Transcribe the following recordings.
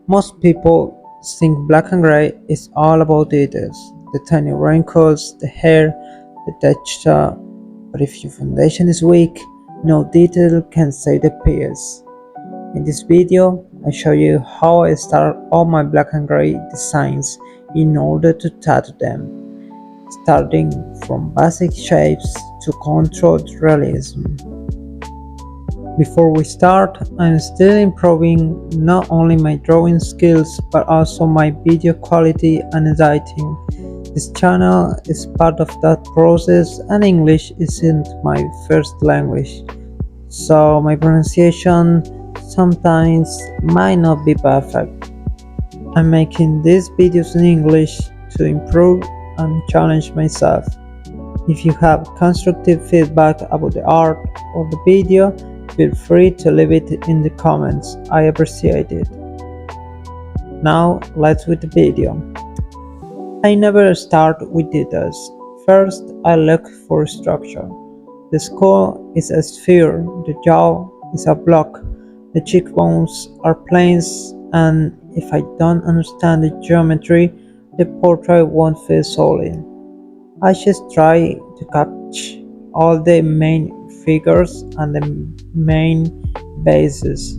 Most people think black and gray is all about details, the tiny wrinkles, the hair, the texture, but if your foundation is weak, no detail can save the piece. In this video, I show you how I start all my black and gray designs in order to tattoo them, starting from basic shapes to controlled realism. Before we start, I'm still improving not only my drawing skills but also my video quality and editing. This channel is part of that process and English isn't my first language, so my pronunciation sometimes might not be perfect. I'm making these videos in English to improve and challenge myself. If you have constructive feedback about the art or the video, feel free to leave it in the comments. I appreciate it. Now let's with the video. I never start with details. First, I look for structure. The skull is a sphere, the jaw is a block, the cheekbones are planes, and if I don't understand the geometry, the portrait won't feel solid. I just try to catch all the main figures and the main bases.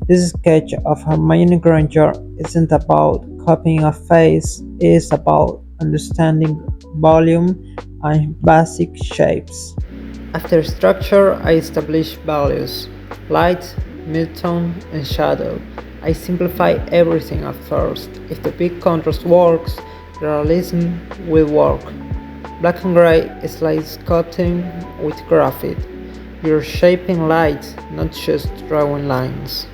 This sketch of Hermione Granger isn't about copying a face, it's about understanding volume and basic shapes. After structure, I establish values: light, midtone, and shadow. I simplify everything at first. If the big contrast works, realism will work. Black and gray is like sculpting with graphite. You're shaping light, not just drawing lines.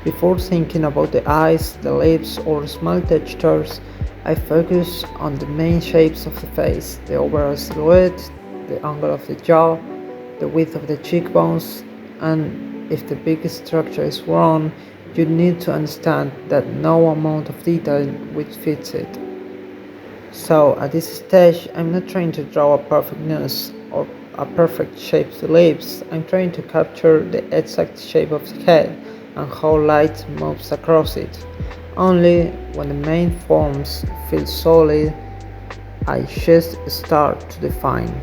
Before thinking about the eyes, the lips, or small textures, I focus on the main shapes of the face, the overall silhouette, the angle of the jaw, the width of the cheekbones, and if the big structure is wrong, you need to understand that no amount of detail will fit it. So at this stage, I'm not trying to draw a perfect nose or a perfect shaped lips. I'm trying to capture the exact shape of the head and how light moves across it. Only when the main forms feel solid, I just start to define.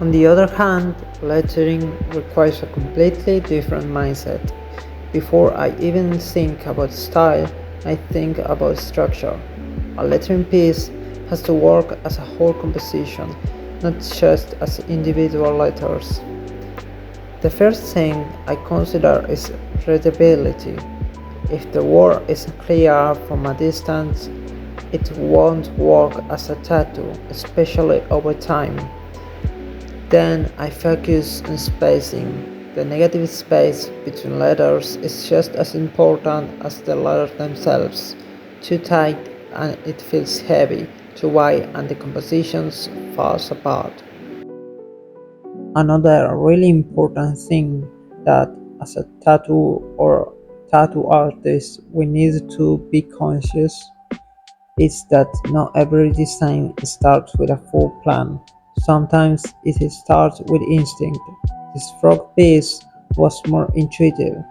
On the other hand, lettering requires a completely different mindset. Before I even think about style, I think about structure. A lettering piece has to work as a whole composition, not just as individual letters. The first thing I consider is readability. If the word isn't clear from a distance, it won't work as a tattoo, especially over time. Then I focus on spacing. The negative space between letters is just as important as the letters themselves. Too tight and it feels heavy, too wide and the composition falls apart. Another really important thing that as a tattoo or tattoo artist we need to be conscious is that not every design starts with a full plan. Sometimes it starts with instinct. This frog piece was more intuitive.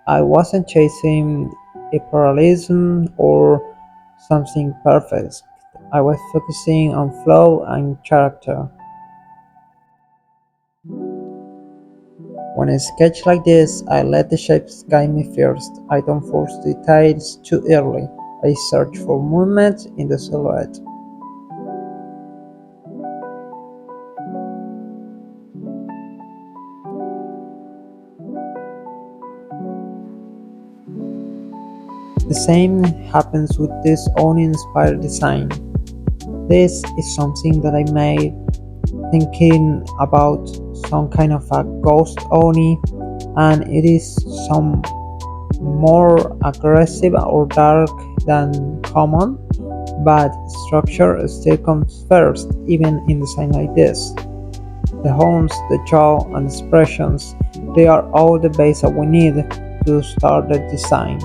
I wasn't chasing a parallelism or something perfect. I was focusing on flow and character. When I sketch like this, I let the shapes guide me first. I don't force details too early. I search for movement in the silhouette. The same happens with this Oni-inspired design. This is something that I made thinking about some kind of a ghost Oni, and it is some more aggressive or dark than common, but structure still comes first, even in design like this. The horns, the jaw, and expressions, they are all the base that we need to start the design.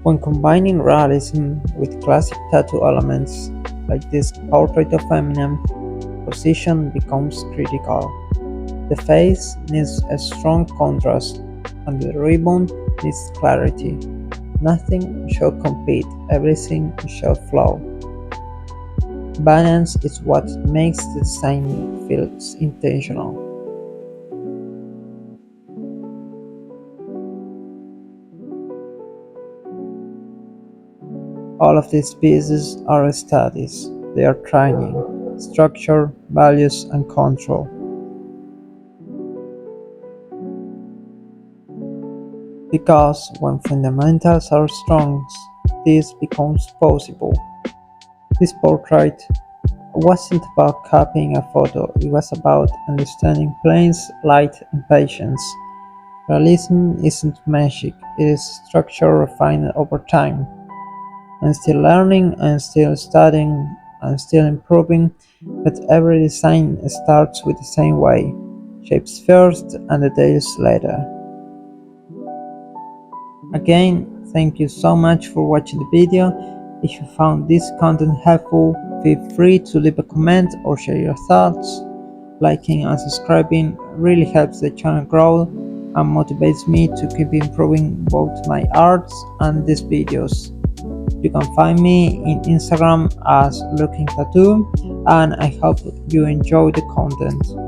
When combining realism with classic tattoo elements, like this portrait of Eminem, position becomes critical. The face needs a strong contrast, and the ribbon needs clarity. Nothing should compete, everything should flow. Balance is what makes the design feel intentional. All of these pieces are studies. They are training, structure, values, and control. Because when fundamentals are strong, this becomes possible. This portrait wasn't about copying a photo, it was about understanding planes, light, and patience. Realism isn't magic, it is structure refined over time. I'm still learning, I'm still studying, I'm still improving, but every design starts with the same way: shapes first and details later. Again, thank you so much for watching the video. If you found this content helpful, feel free to leave a comment or share your thoughts. Liking and subscribing really helps the channel grow and motivates me to keep improving both my arts and these videos. You can find me in Instagram as Looking Tattoo, and I hope you enjoy the content.